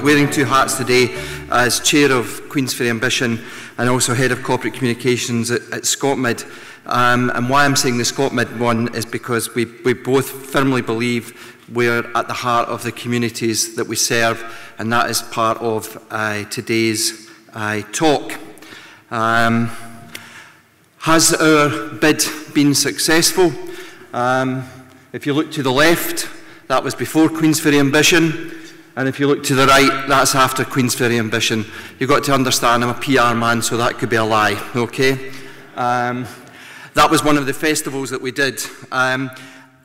wearing two hats today as Chair of Queensferry Ambition and also Head of Corporate Communications at ScotMid. And why I'm saying the ScotMid one is because we both firmly believe we're at the heart of the communities that we serve, and that is part of today's talk. Has our bid been successful? If you look to the left, that was before Queensferry Ambition, and if you look to the right, that's after Queensferry Ambition. You've got to understand I'm a PR man, so that could be a lie, okay? That was one of the festivals that we did. And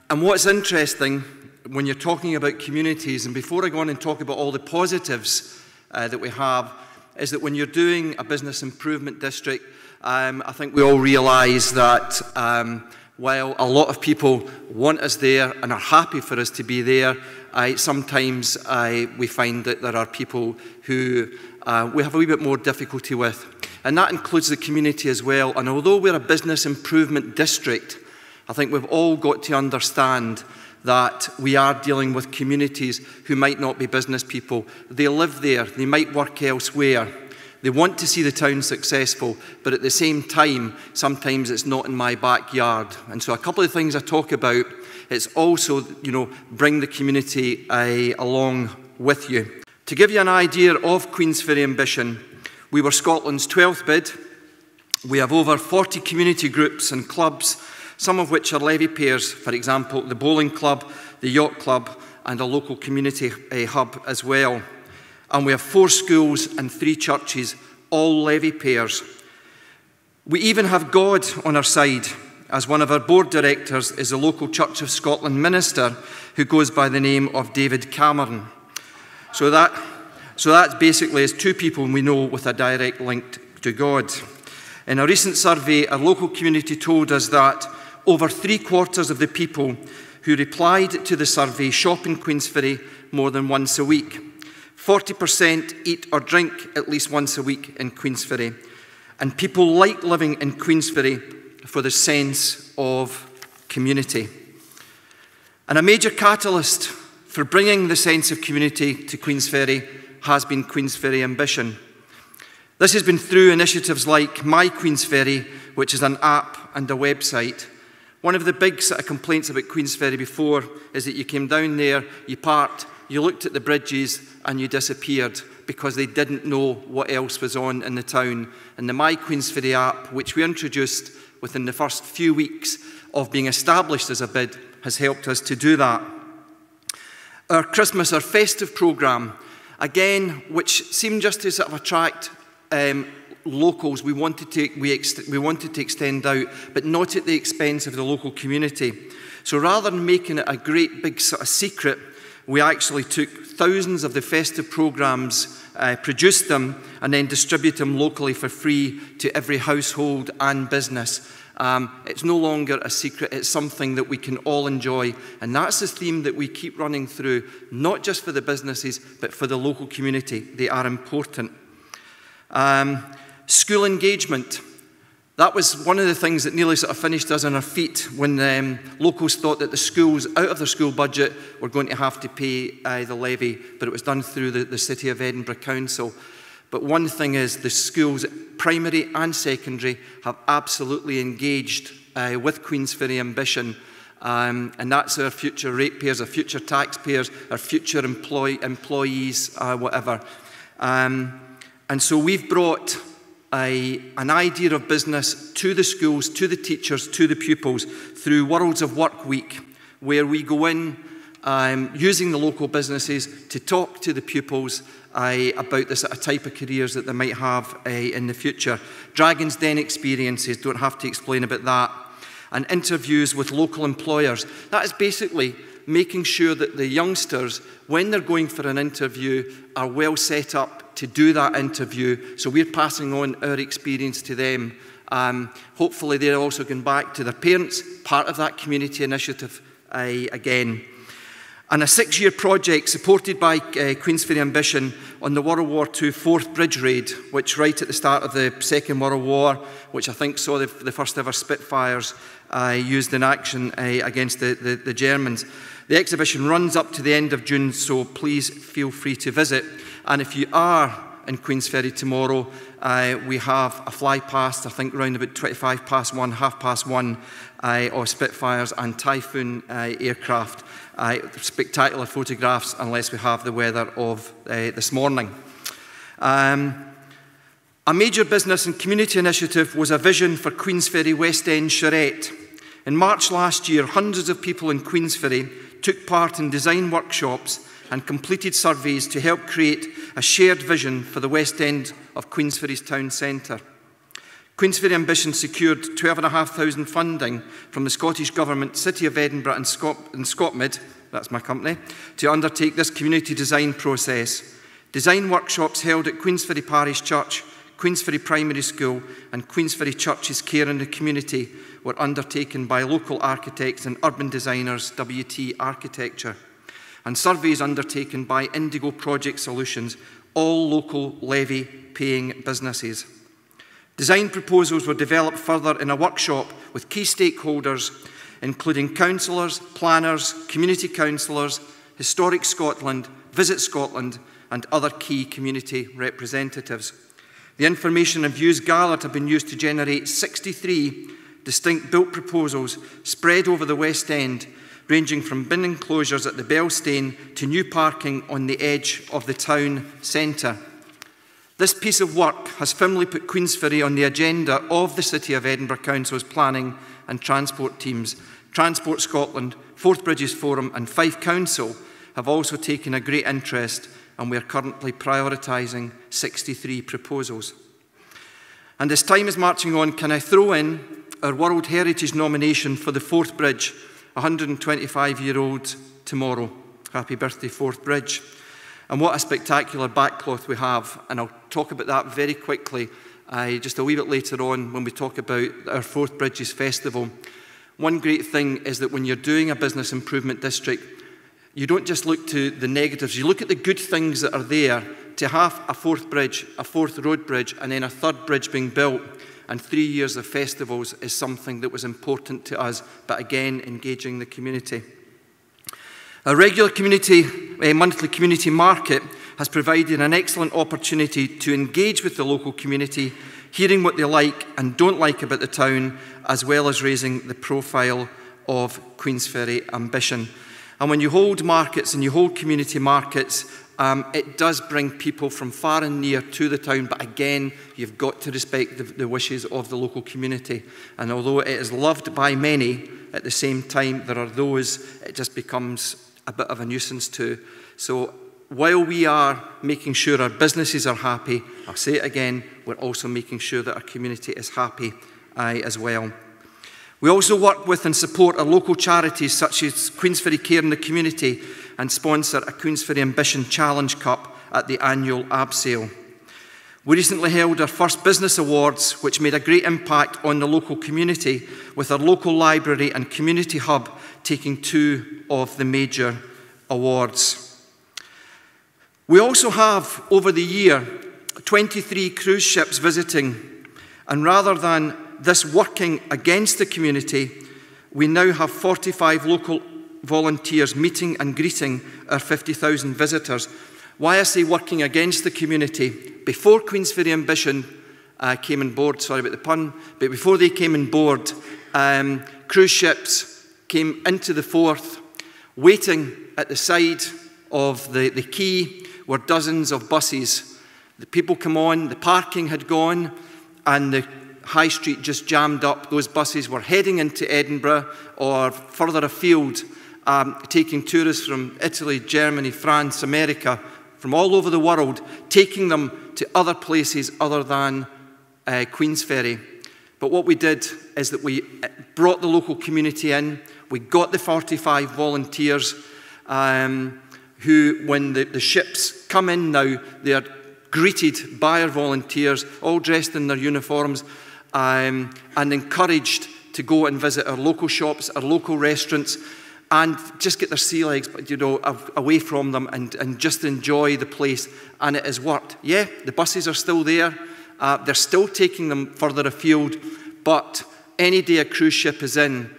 what's interesting when you're talking about communities, and before I go on and talk about all the positives that we have, is that when you're doing a business improvement district, I think we all realise that while a lot of people want us there and are happy for us to be there, sometimes we find that there are people who we have a wee bit more difficulty with. And that includes the community as well. And although we're a business improvement district, I think we've all got to understand that we are dealing with communities who might not be business people. They live there, they might work elsewhere. They want to see the town successful, but at the same time, sometimes it's not in my backyard. And so a couple of things I talk about, it's also, bring the community along with you. To give you an idea of Queensferry Ambition, we were Scotland's 12th bid. We have over 40 community groups and clubs, some of which are levy payers, for example, the bowling club, the yacht club, and a local community hub as well. And we have 4 schools and 3 churches, all levy payers. We even have God on our side, as one of our board directors is the local Church of Scotland minister who goes by the name of David Cameron. So that basically is 2 people we know with a direct link to God. In a recent survey, our local community told us that over 3/4 of the people who replied to the survey shop in Queensferry more than once a week. 40% eat or drink at least once a week in Queensferry. And people like living in Queensferry for the sense of community. And a major catalyst for bringing the sense of community to Queensferry has been Queensferry Ambition. This has been through initiatives like My Queensferry, which is an app and a website. One of the big sort of complaints about Queensferry before is that you came down there, you parked, you looked at the bridges and you disappeared because they didn't know what else was on in the town. And the My Queensferry app, which we introduced within the first few weeks of being established as a bid, has helped us to do that. Our festive programme, again, which seemed just to sort of attract locals, we wanted to extend out, but not at the expense of the local community. So rather than making it a great big sort of secret, we actually took thousands of the festive programmes, produced them, and then distributed them locally for free to every household and business. It's no longer a secret, it's something that we can all enjoy. And that's the theme that we keep running through, not just for the businesses, but for the local community. They are important. School engagement. That was one of the things that nearly sort of finished us on our feet when locals thought that the schools, out of their school budget, were going to have to pay the levy, but it was done through the City of Edinburgh Council. But one thing is the schools, primary and secondary, have absolutely engaged with Queensferry Ambition, and that's our future ratepayers, our future taxpayers, our future employees, whatever. And so we've brought an idea of business to the schools, to the teachers, to the pupils through Worlds of Work Week, where we go in using the local businesses to talk to the pupils about the sort of type of careers that they might have in the future. Dragon's Den experiences, don't have to explain about that. And interviews with local employers. That is basically making sure that the youngsters, when they're going for an interview, are well set up to do that interview. So we're passing on our experience to them. Hopefully they're also going back to their parents, part of that community initiative again. And a 6-year project supported by Queensferry Ambition on the World War II Fourth Bridge Raid, which right at the start of the Second World War, which I think saw the first ever Spitfires used in action against the Germans. The exhibition runs up to the end of June, so please feel free to visit. And if you are in Queensferry tomorrow, we have a fly past, I think around about 25 past 1, half past 1, of Spitfires and Typhoon aircraft. Spectacular photographs, unless we have the weather of this morning. A major business and community initiative was a vision for Queensferry West End Charette. In March last year, hundreds of people in Queensferry took part in design workshops and completed surveys to help create a shared vision for the West End of Queensferry's town centre. Queensferry Ambition secured £12,500 funding from the Scottish Government, City of Edinburgh and Scotmid, that's my company, to undertake this community design process. Design workshops held at Queensferry Parish Church, Queensferry Primary School and Queensferry Church's Care in the Community were undertaken by local architects and urban designers, WT Architecture, and surveys undertaken by Indigo Project Solutions, all local levy-paying businesses. Design proposals were developed further in a workshop with key stakeholders, including councillors, planners, community councillors, Historic Scotland, Visit Scotland, and other key community representatives. The information and views gathered have been used to generate 63 distinct built proposals spread over the West End, ranging from bin enclosures at the Bellstane to new parking on the edge of the town centre. This piece of work has firmly put Queensferry on the agenda of the City of Edinburgh Council's planning and transport teams. Transport Scotland, Forth Bridges Forum and Fife Council have also taken a great interest, and we are currently prioritising 63 proposals. And as time is marching on, can I throw in our World Heritage nomination for the Forth Bridge, 125-year-old tomorrow. Happy birthday, Forth Bridge. And what a spectacular backcloth we have, and I'll talk about that very quickly just a wee bit later on when we talk about our Forth Bridges Festival. One great thing is that when you're doing a business improvement district, you don't just look to the negatives, you look at the good things that are there. To have a fourth bridge, a fourth road bridge, and then a third bridge being built, and 3 years of festivals is something that was important to us, but again, engaging the community. A regular monthly community market has provided an excellent opportunity to engage with the local community, hearing what they like and don't like about the town, as well as raising the profile of Queensferry Ambition. And when you hold markets and you hold community markets, it does bring people from far and near to the town, but again, you've got to respect the wishes of the local community. And although it is loved by many, at the same time, there are those it just becomes a bit of a nuisance to. So while we are making sure our businesses are happy, I'll say it again, we're also making sure that our community is happy as well. We also work with and support our local charities such as Queensferry Care in the Community and sponsor a Queensferry Ambition Challenge Cup at the annual abseil. We recently held our first business awards, which made a great impact on the local community, with our local library and community hub taking 2 of the major awards. We also have, over the year, 23 cruise ships visiting, and rather than this working against the community, we now have 45 local volunteers meeting and greeting our 50,000 visitors. Why I say working against the community, before Queensferry Ambition came on board, sorry about the pun, but before they came on board, cruise ships came into the Forth, waiting at the side of the quay were dozens of buses. The people come on, the parking had gone, and the high street just jammed up. Those buses were heading into Edinburgh or further afield, taking tourists from Italy, Germany, France, America, from all over the world, taking them to other places other than Queensferry. But what we did is that we brought the local community in. We got the 45 volunteers who, when the ships come in now, they are greeted by our volunteers, all dressed in their uniforms, and encouraged to go and visit our local shops, our local restaurants, and just get their sea legs, you know, away from them and just enjoy the place. And it has worked. Yeah, the buses are still there. They're still taking them further afield. But any day a cruise ship is in,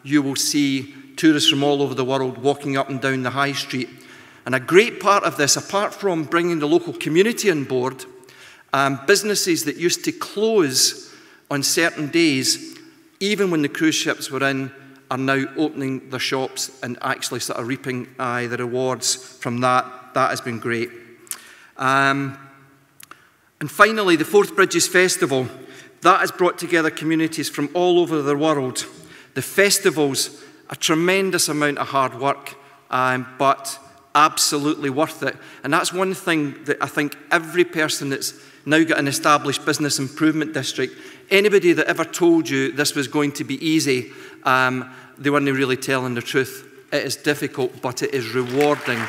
you will see tourists from all over the world walking up and down the high street. And a great part of this, apart from bringing the local community on board, businesses that used to close on certain days, even when the cruise ships were in, are now opening their shops and actually sort of reaping the rewards from that. That has been great. And finally, the Forth Bridges Festival. That has brought together communities from all over the world. The festival's a tremendous amount of hard work, but absolutely worth it. And that's one thing that I think every person that's now got an established business improvement district, anybody that ever told you this was going to be easy, they weren't really telling the truth. It is difficult, but it is rewarding.